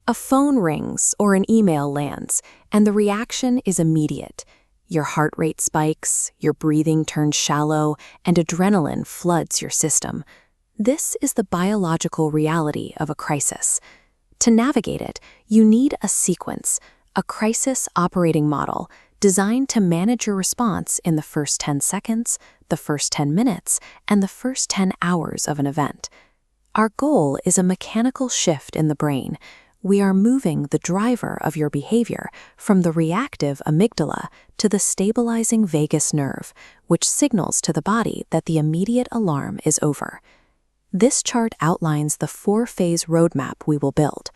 A phone rings or an email lands, and the reaction is immediate. Your heart rate spikes, your breathing turns shallow, and adrenaline floods your system. This is the biological reality of a crisis. To navigate it, you need a sequence, a crisis operating model designed to manage your response in the first 10 seconds, the first 10 minutes, and the first 10 hours of an event. Our goal is a mechanical shift in the brain. We are moving the driver of your behavior from the reactive amygdala to the stabilizing vagus nerve, which signals to the body that the immediate alarm is over. This chart outlines the 4-phase roadmap we will build.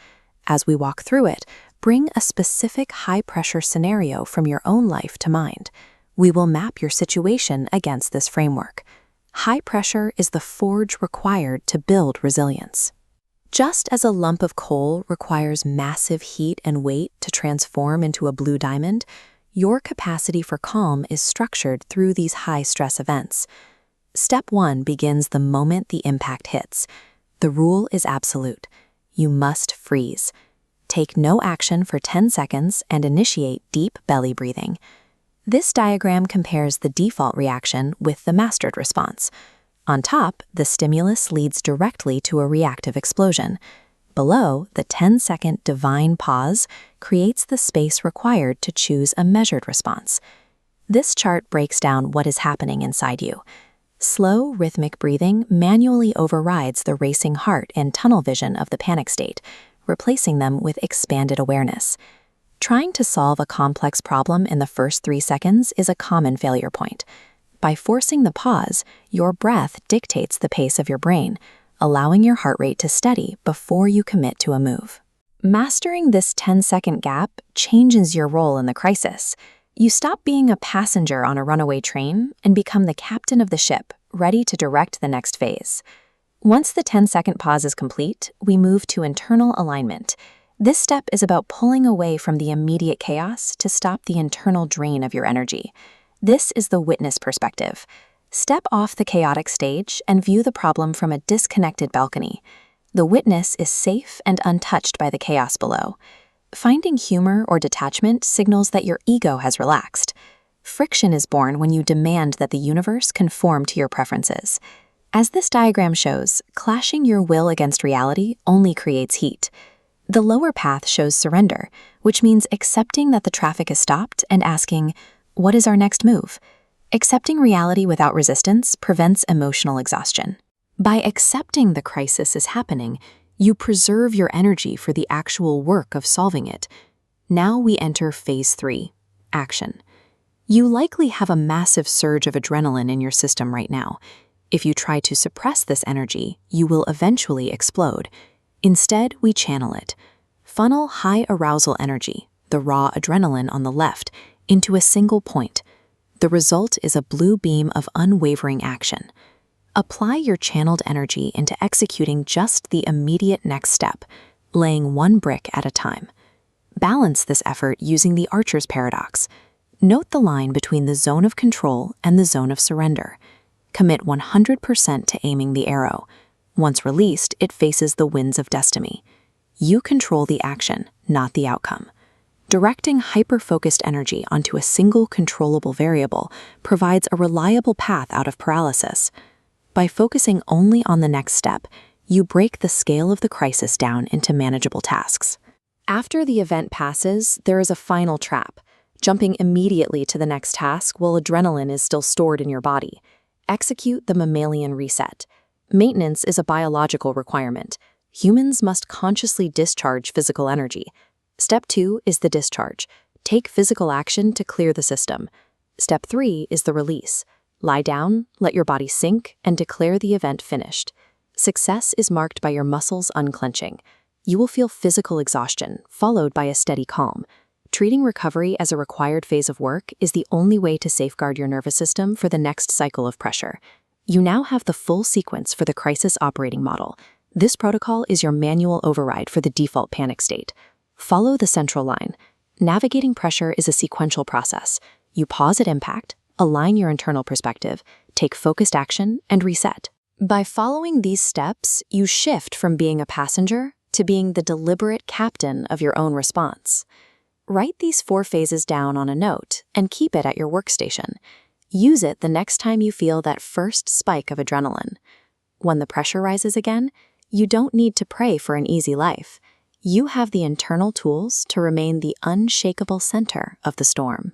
As we walk through it, bring a specific high-pressure scenario from your own life to mind. We will map your situation against this framework. High pressure is the forge required to build resilience. Just as a lump of coal requires massive heat and weight to transform into a blue diamond, your capacity for calm is structured through these high-stress events. Step 1 begins the moment the impact hits. The rule is absolute. You must freeze. Take no action for 10 seconds and initiate deep belly breathing. This diagram compares the default reaction with the mastered response. On top, the stimulus leads directly to a reactive explosion. Below, the 10-second divine pause creates the space required to choose a measured response. This chart breaks down what is happening inside you. Slow, rhythmic breathing manually overrides the racing heart and tunnel vision of the panic state, replacing them with expanded awareness. Trying to solve a complex problem in the first 3 seconds is a common failure point. By forcing the pause, your breath dictates the pace of your brain, allowing your heart rate to steady before you commit to a move. Mastering this 10-second gap changes your role in the crisis. You stop being a passenger on a runaway train and become the captain of the ship, ready to direct the next phase. Once the 10-second pause is complete, we move to internal alignment. This step is about pulling away from the immediate chaos to stop the internal drain of your energy. This is the witness perspective. Step off the chaotic stage and view the problem from a disconnected balcony. The witness is safe and untouched by the chaos below. Finding humor or detachment signals that your ego has relaxed. Friction is born when you demand that the universe conform to your preferences. As this diagram shows, clashing your will against reality only creates heat. The lower path shows surrender, which means accepting that the traffic is stopped and asking, what is our next move? Accepting reality without resistance prevents emotional exhaustion. By accepting the crisis is happening, you preserve your energy for the actual work of solving it. Now we enter phase 3, action. You likely have a massive surge of adrenaline in your system right now. If you try to suppress this energy, you will eventually explode. Instead, we channel it. Funnel high arousal energy, the raw adrenaline on the left, into a single point. The result is a blue beam of unwavering action. Apply your channeled energy into executing just the immediate next step, laying one brick at a time. Balance this effort using the Archer's paradox. Note the line between the zone of control and the zone of surrender. Commit 100% to aiming the arrow. Once released, it faces the winds of destiny. You control the action, not the outcome. Directing hyper-focused energy onto a single controllable variable provides a reliable path out of paralysis. By focusing only on the next step, you break the scale of the crisis down into manageable tasks. After the event passes, there is a final trap, jumping immediately to the next task while adrenaline is still stored in your body. Execute the mammalian reset. Maintenance is a biological requirement. Humans must consciously discharge physical energy. Step 2 is the discharge. Take physical action to clear the system. Step 3 is the release. Lie down, let your body sink, and declare the event finished. Success is marked by your muscles unclenching. You will feel physical exhaustion, followed by a steady calm. Treating recovery as a required phase of work is the only way to safeguard your nervous system for the next cycle of pressure. You now have the full sequence for the crisis operating model. This protocol is your manual override for the default panic state. Follow the central line. Navigating pressure is a sequential process. You pause at impact, align your internal perspective, take focused action, and reset. By following these steps, you shift from being a passenger to being the deliberate captain of your own response. Write these 4 phases down on a note and keep it at your workstation. Use it the next time you feel that first spike of adrenaline. When the pressure rises again, you don't need to pray for an easy life. You have the internal tools to remain the unshakable center of the storm.